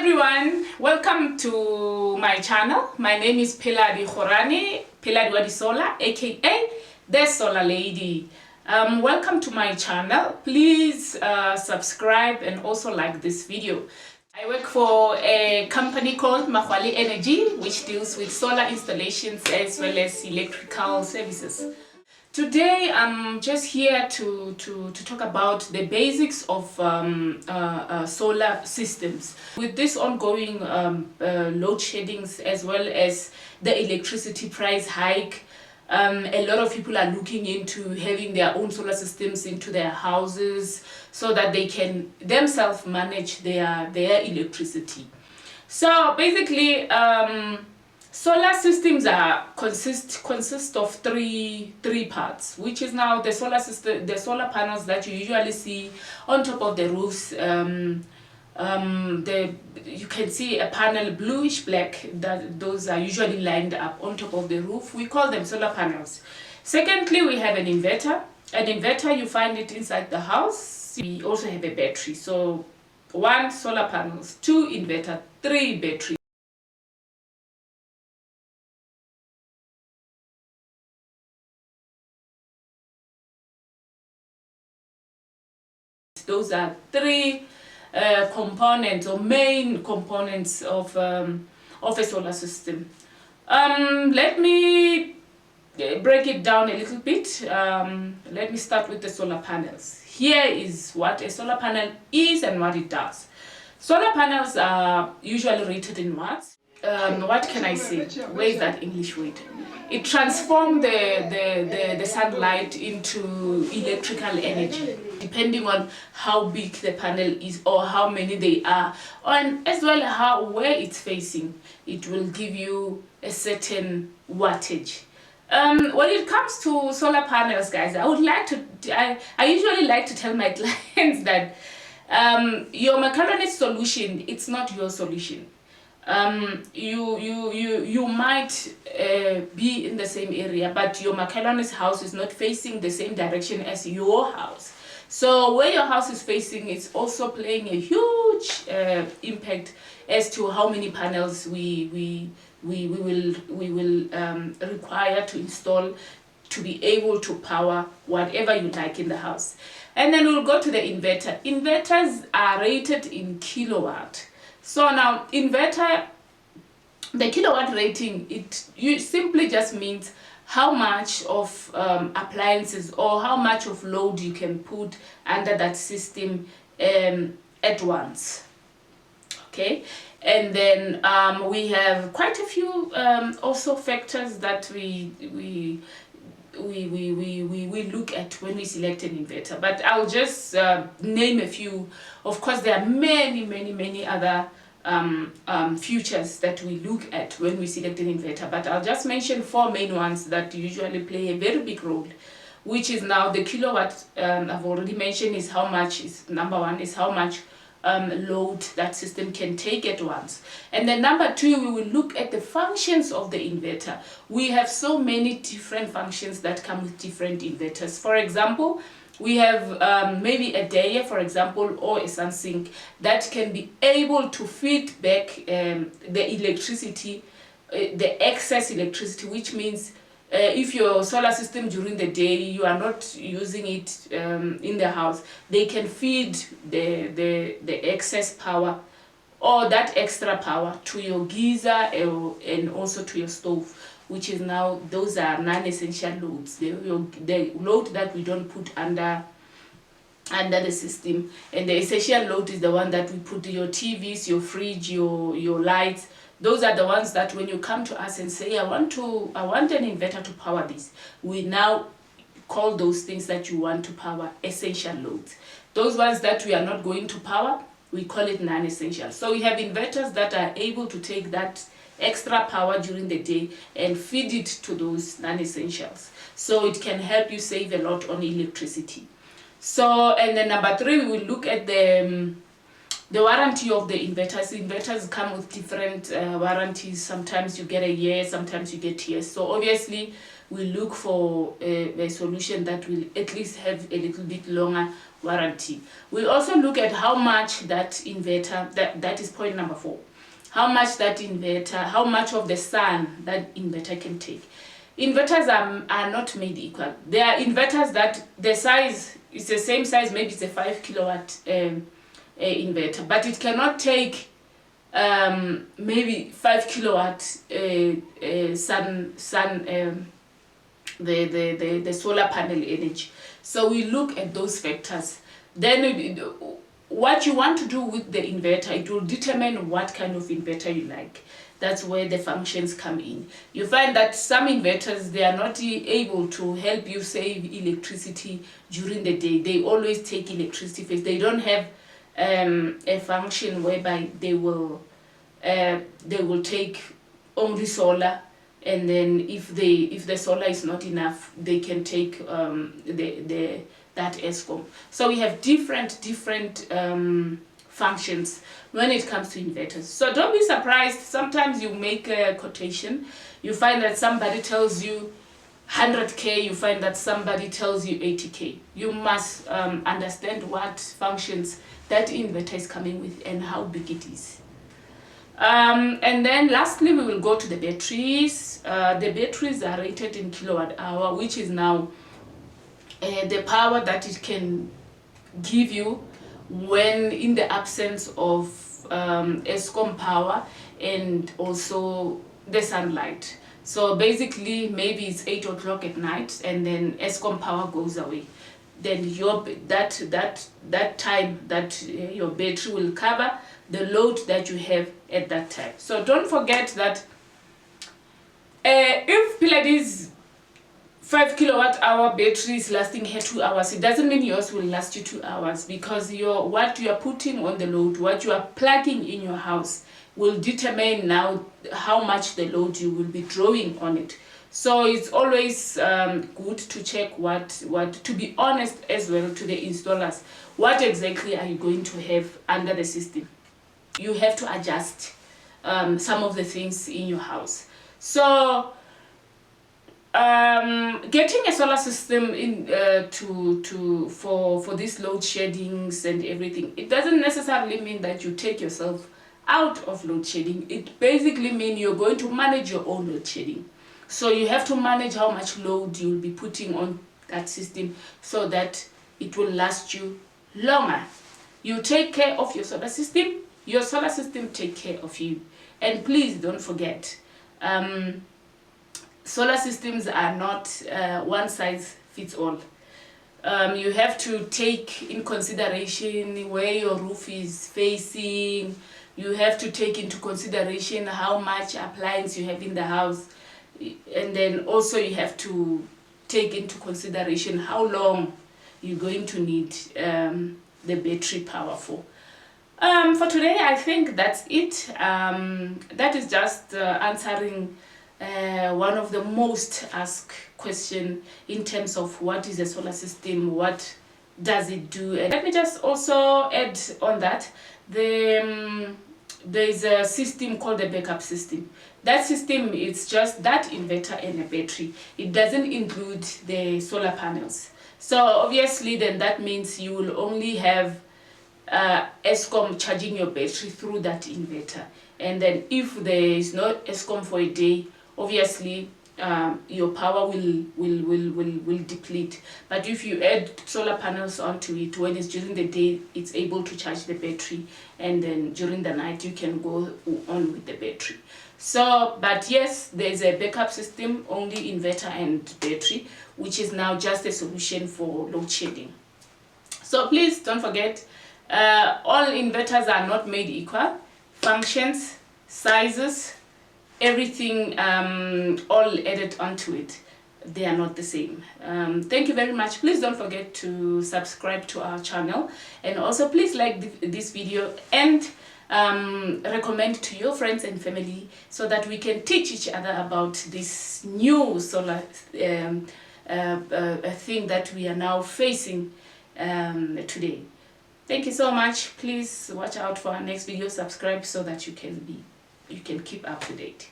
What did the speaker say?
everyone, welcome to my channel. My name is Pheladi Kgorane, Pheladi Solar, aka the Solar Lady. Welcome to my channel. Please subscribe and also like this video. I work for a company called Pheladi Energy, which deals with solar installations as well as electrical services. Today I'm just here to talk about the basics of solar systems. With this ongoing load sheddings as well as the electricity price hike, a lot of people are looking into having their own solar systems into their houses so that they can themselves manage their electricity. So basically, solar systems consist of three parts, which is now the solar system, the solar panels that you usually see on top of the roofs. You can see a panel bluish black, that those are usually lined up on top of the roof. We call them solar panels. Secondly, we have an inverter. An inverter, you find it inside the house. We also have a battery. So 1 solar panels, 2 inverter, 3 battery. Those are 3 components or main components of a solar system. Let me break it down a little bit. Let me start with the solar panels. Here is what a solar panel is and what it does. Solar panels are usually rated in watts. What can I say? Where is that English word? It transforms the sunlight into electrical energy, depending on how big the panel is or how many they are, and as well where it's facing. It will give you a certain wattage. When it comes to solar panels, guys, I usually like to tell my clients that your macaroni solution, it's not your solution. You might be in the same area, but your macaroni's house is not facing the same direction as your house. So where your house is facing is also playing a huge impact as to how many panels we will require to install to be able to power whatever you like in the house. And then we'll go to the inverter. Inverters are rated in kilowatt. So now inverter, the kilowatt rating, you simply just means how much of appliances or how much of load you can put under that system at once. Okay, and then we have quite a few also factors that we look at when we select an inverter, but I'll just name a few. Of course, there are many other features that we look at when we select an inverter, but I'll just mention 4 main ones that usually play a very big role, which is now the kilowatt. I've already mentioned is how much is number 1 is how much load that system can take at once. And then number 2, we will look at the functions of the inverter. We have so many different functions that come with different inverters. For example, we have maybe a dryer, for example, or a sun sink that can be able to feed back the electricity, the excess electricity, which means if your solar system during the day you are not using it in the house, they can feed the excess power or that extra power to your geyser and also to your stove, which is now, those are non-essential loads, the load that we don't put under the system. And the essential load is the one that we put your TVs, your fridge, your lights. Those are the ones that when you come to us and say, I want an inverter to power this, we now call those things that you want to power essential loads. Those ones that we are not going to power, we call it non-essential. So we have inverters that are able to take that extra power during the day and feed it to those non-essentials. So it can help you save a lot on electricity. So, and then number 3, we will look at the warranty of the inverters. Inverters come with different warranties. Sometimes you get a year, sometimes you get years. So obviously we look for a solution that will at least have a little bit longer warranty. We also look at how much that inverter, that is point number 4, how much that inverter, how much of the sun that inverter can take. Inverters are not made equal. There are inverters that the size is the same size, maybe it's a 5 kilowatt inverter, but it cannot take maybe 5 kilowatt sun the solar panel energy. So we look at those factors. Then what you want to do with the inverter, it will determine what kind of inverter you like. That's where the functions come in. You find that some inverters, they are not able to help you save electricity during the day. They always take electricity first. They don't have a function whereby they will take only solar, and then if the solar is not enough, they can take that ESCOM. So we have different functions when it comes to inverters. So don't be surprised. Sometimes you make a quotation, you find that somebody tells you 100k, you find that somebody tells you 80k. You must understand what functions that inverter is coming with and how big it is. And then lastly, we will go to the batteries. The batteries are rated in kilowatt hour, which is now the power that it can give you when in the absence of ESCOM power and also the sunlight. So basically, maybe it's 8 o'clock at night and then ESCOM power goes away. Then that time that your battery will cover the load that you have at that time. So don't forget that if Pheladi's 5 kilowatt hour battery is lasting here 2 hours, it doesn't mean yours will last you 2 hours, because what you are putting on the load, what you are plugging in your house, will determine now how much the load you will be drawing on it. So it's always good to check what to be honest as well to the installers, what exactly are you going to have under the system. You have to adjust some of the things in your house. So getting a solar system in for these load sheddings and everything, it doesn't necessarily mean that you take yourself out of load shedding. It basically means you're going to manage your own load shedding. So you have to manage how much load you'll be putting on that system so that it will last you longer. You take care of your solar system take care of you. And please don't forget, solar systems are not one size fits all. You have to take in consideration where your roof is facing. You have to take into consideration how much appliance you have in the house. And then also you have to take into consideration how long you're going to need the battery power for. For today, I think that's it. That is just answering one of the most asked question in terms of what is a solar system, what does it do. And let me just also add on that, there is a system called the backup system. That system is just that inverter and a battery. It doesn't include the solar panels. So obviously then that means you will only have ESCOM charging your battery through that inverter. And then if there is no ESCOM for a day, obviously your power will deplete. But if you add solar panels onto it, when it's during the day, it's able to charge the battery, and then during the night you can go on with the battery. So, but yes, there's a backup system, only inverter and battery, which is now just a solution for load shedding. So please don't forget, all inverters are not made equal. Functions, sizes, everything all added onto it, they are not the same. Thank you very much. Please don't forget to subscribe to our channel, and also please like this video and recommend to your friends and family so that we can teach each other about this new solar thing that we are now facing today. Thank you so much. Please watch out for our next video, subscribe so that you can keep up to date.